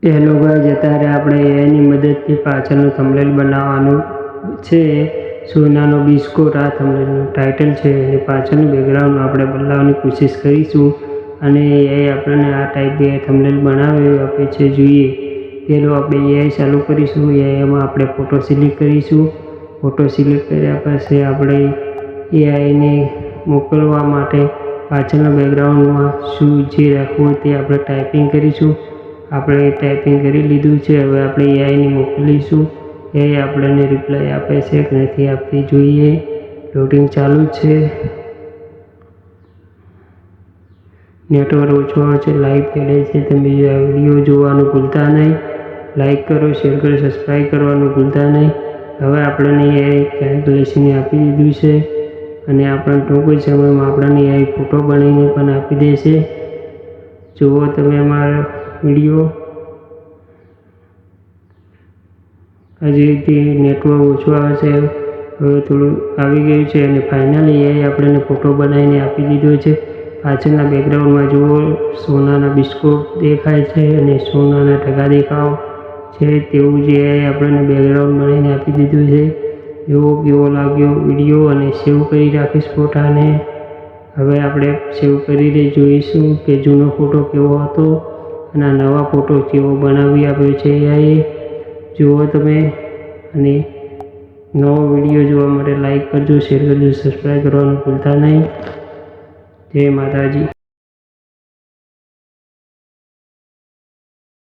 Hello guys, અત્યારે આપણે એની મદદથી પાછળનું થંબનેલ બનાવવાનું છે. સોનાનો બિસ્કુટ આ થંબનેલનું ટાઇટલ છે અને પાછળનું બેકગ્રાઉન્ડ આપણે બદલાવવાની કોશિશ કરીશું અને એ આપણને આ ટાઈપ થંબનેલ બનાવી આપે છે. જોઈએ પેલો આપણે એઆઈ ચાલુ કરીશું. એઆઈમાં આપણે ફોટો સિલેક્ટ કરીશું. ફોટો સિલેક્ટ કર્યા પછી આપણે એઆઈને મોકલવા માટે પાછળના બેકગ્રાઉન્ડમાં શું જે રાખવું તે આપણે ટાઈપિંગ કરીશું. આપણે ટાઈપિંગ કરી લીધું છે. હવે આપણે એઆઈને મોકલીશું. એ આપણને રિપ્લાય આપે છે કે નથી આપતી જોઈએ. લોડિંગ ચાલુ છે. નેટવર્ક ઓછું આવે છે, લાઈવ પડે છે. તમે આ વિડીયો જોવાનું ભૂલતા નહીં. લાઈક કરો, શેર કરો, સબસ્ક્રાઈબ કરવાનું ભૂલતા નહીં. હવે આપણને એ કેલ્ક્યુલેશન આપી દીધું છે અને આપણને ટૂંક જ સમયમાં આપણને એ ફોટો બનાવીને પણ આપી દેશે. જુઓ તમે અમારા વિડીયો. હજી રીતે નેટવર્ક ઓછું આવે છે, હવે થોડું આવી ગયું છે અને ફાઇનલી એ આપણને ફોટો બનાવીને આપી દીધો છે. પાછળના બેકગ્રાઉન્ડમાં જુઓ સોનાના બિસ્કુટ દેખાય છે અને સોનાના ટકા દેખાવ છે. તેવું જે આપણને બેકગ્રાઉન્ડ બનાવીને આપી દીધું છે. એવો કેવો લાગ્યો વિડીયો અને સેવ કરી રાખીશ ફોટાને. હવે આપણે સેવ કરીને જોઈશું કે જૂનો ફોટો કેવો હતો અને આ નવા ફોટો કેવો બનાવી આપ્યો છે એઆઈએ. જુઓ તમે અને નવો વિડીયો જોવા માટે લાઈક કરજો, શેર કરજો, સબસ્ક્રાઈબ કરવાનું ભૂલતા નહીં. જય માતાજી.